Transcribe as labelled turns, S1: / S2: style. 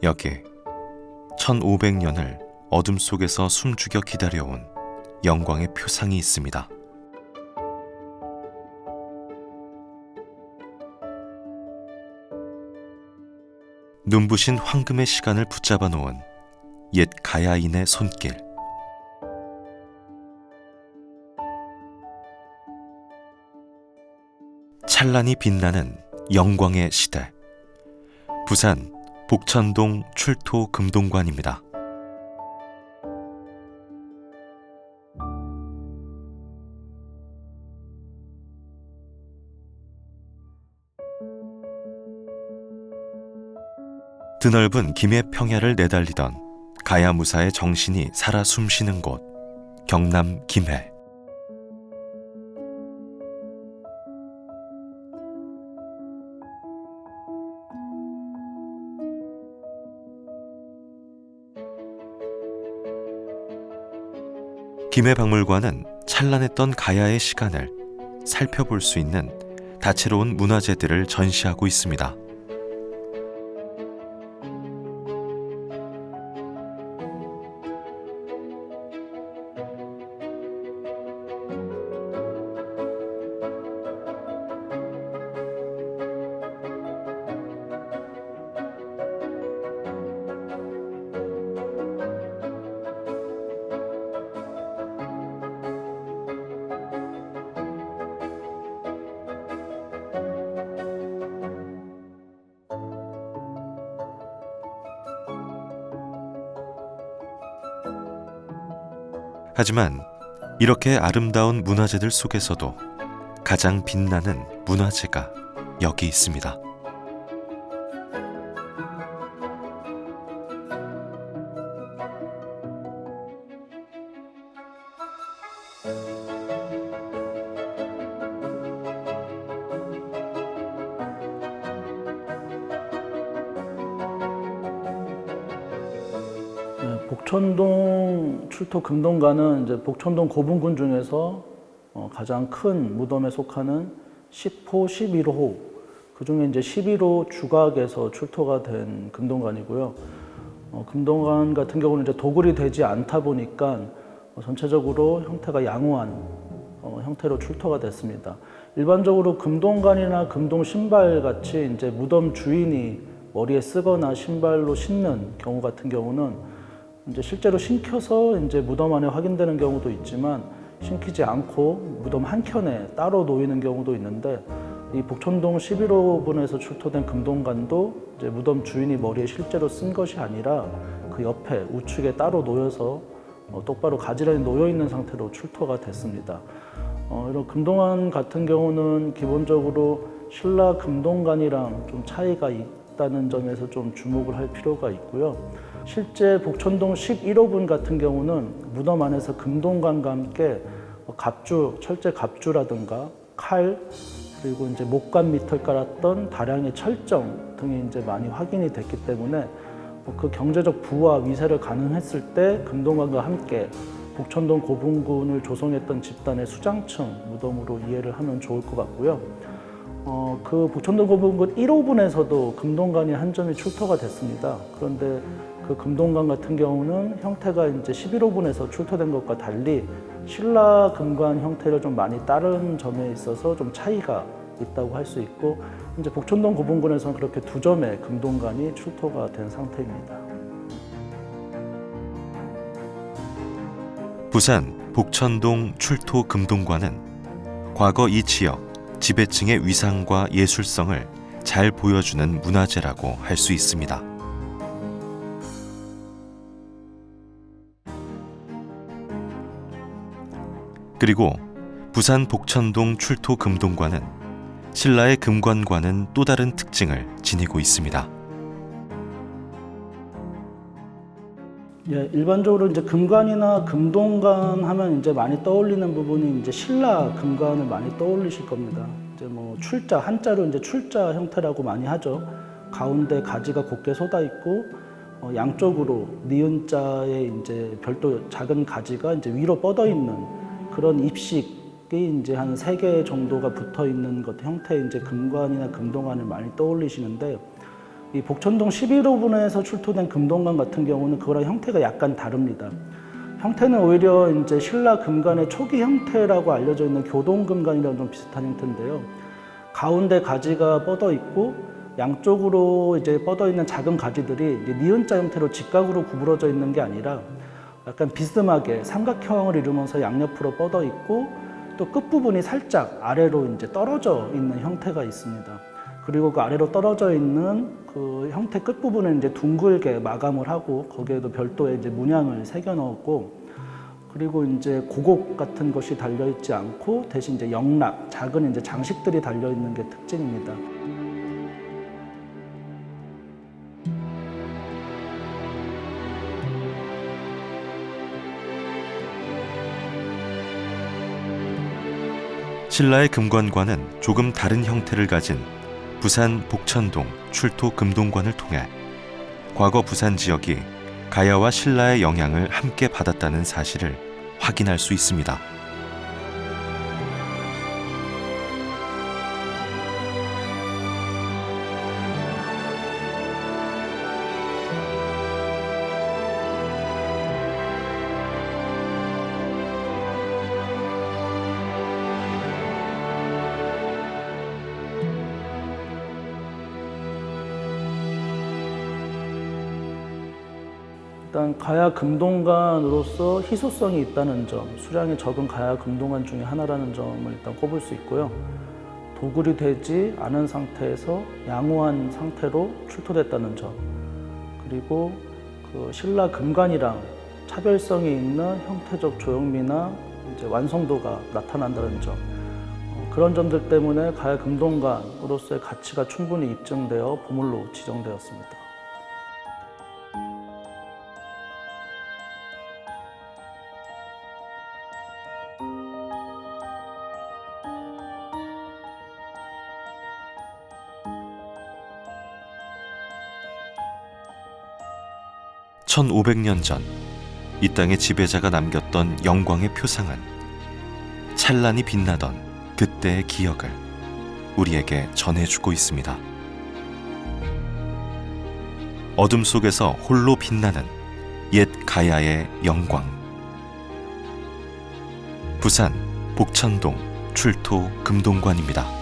S1: 여기 1500년을 어둠 속에서 숨죽여 기다려온 영광의 표상이 있습니다. 눈부신 황금의 시간을 붙잡아 놓은 옛 가야인의 손길. 찬란히 빛나는 영광의 시대. 부산 복천동 출토 금동관입니다. 드넓은 김해 평야를 내달리던 가야무사의 정신이 살아 숨쉬는 곳, 경남 김해. 김해박물관은 찬란했던 가야의 시간을 살펴볼 수 있는 다채로운 문화재들을 전시하고 있습니다. 하지만 이렇게 아름다운 문화재들 속에서도 가장 빛나는 문화재가 여기 있습니다.
S2: 복천동 출토 금동관은 이제 복천동 고분군 중에서 가장 큰 무덤에 속하는 10호, 11호, 그 중에 이제 11호 주각에서 출토가 된 금동관이고요. 금동관 같은 경우는 이제 도굴이 되지 않다 보니까 전체적으로 형태가 양호한 형태로 출토가 됐습니다. 일반적으로 금동관이나 금동 신발 같이 이제 무덤 주인이 머리에 쓰거나 신발로 신는 경우 같은 경우는 이제 실제로 신켜서 이제 무덤 안에 확인되는 경우도 있지만 신기지 않고 무덤 한켠에 따로 놓이는 경우도 있는데, 이 복천동 11호분에서 출토된 금동관도 이제 무덤 주인이 머리에 실제로 쓴 것이 아니라 그 옆에 우측에 따로 놓여서 똑바로 가지런히 놓여 있는 상태로 출토가 됐습니다. 이런 금동관 같은 경우는 기본적으로 신라 금동관이랑 좀 차이가 있다는 점에서 좀 주목을 할 필요가 있고요. 실제 복천동 11호분 같은 경우는 무덤 안에서 금동관과 함께 갑주, 철제 갑주라든가 칼, 그리고 이제 목관 밑을 깔았던 다량의 철정 등이 이제 많이 확인이 됐기 때문에 그 경제적 부와 위세를 가늠했을 때 금동관과 함께 복천동 고분군을 조성했던 집단의 수장층 무덤으로 이해를 하면 좋을 것 같고요. 그 복천동 고분군 1호분에서도 금동관이 한 점이 출토가 됐습니다. 그런데 그 금동관 같은 경우는 형태가 이제 11호분에서 출토된 것과 달리 신라 금관 형태를 좀 많이 따른 점에 있어서 좀 차이가 있다고 할 수 있고, 이제 복천동 고분군에서는 그렇게 두 점의 금동관이 출토가 된 상태입니다.
S1: 부산 복천동 출토 금동관은 과거 이 지역 지배층의 위상과 예술성을 잘 보여주는 문화재라고 할 수 있습니다. 그리고 부산 복천동 출토 금동관은 신라의 금관과는 또 다른 특징을 지니고 있습니다.
S2: 예, 일반적으로 이제 금관이나 금동관 하면 이제 많이 떠올리는 부분이 이제 신라 금관을 많이 떠올리실 겁니다. 이제 뭐 출자, 한자로 이제 출자 형태라고 많이 하죠. 가운데 가지가 곱게 솟아 있고 양쪽으로 니은자에 이제 별도 작은 가지가 이제 위로 뻗어 있는 그런 입식이 이제 한 3개 정도가 붙어 있는 것 형태의 이제 금관이나 금동관을 많이 떠올리시는데, 이 복천동 11호분에서 출토된 금동관 같은 경우는 그거랑 형태가 약간 다릅니다. 형태는 오히려 이제 신라 금관의 초기 형태라고 알려져 있는 교동금관이랑 좀 비슷한 형태인데요. 가운데 가지가 뻗어 있고 양쪽으로 이제 뻗어 있는 작은 가지들이 이제 니은자 형태로 직각으로 구부러져 있는 게 아니라 약간 비스듬하게 삼각형을 이루면서 양옆으로 뻗어 있고, 또 끝부분이 살짝 아래로 이제 떨어져 있는 형태가 있습니다. 그리고 그 아래로 떨어져 있는 그 형태 끝부분을 이제 둥글게 마감을 하고 거기에도 별도의 이제 문양을 새겨 넣었고, 그리고 이제 고곡 같은 것이 달려 있지 않고 대신 이제 영락, 작은 이제 장식들이 달려 있는 게 특징입니다.
S1: 신라의 금관과는 조금 다른 형태를 가진 부산 복천동 출토 금동관을 통해 과거 부산 지역이 가야와 신라의 영향을 함께 받았다는 사실을 확인할 수 있습니다.
S2: 일단 가야 금동관으로서 희소성이 있다는 점, 수량이 적은 가야 금동관 중에 하나라는 점을 일단 꼽을 수 있고요. 도굴이 되지 않은 상태에서 양호한 상태로 출토됐다는 점, 그리고 그 신라 금관이랑 차별성이 있는 형태적 조형미나 이제 완성도가 나타난다는 점, 그런 점들 때문에 가야 금동관으로서의 가치가 충분히 입증되어 보물로 지정되었습니다.
S1: (1500년) 전 이 땅의 지배자가 남겼던 영광의 표상은 찬란히 빛나던 그때의 기억을 우리에게 전해주고 있습니다. 어둠 속에서 홀로 빛나는 옛 가야의 영광. 부산 복천동 출토 금동관입니다.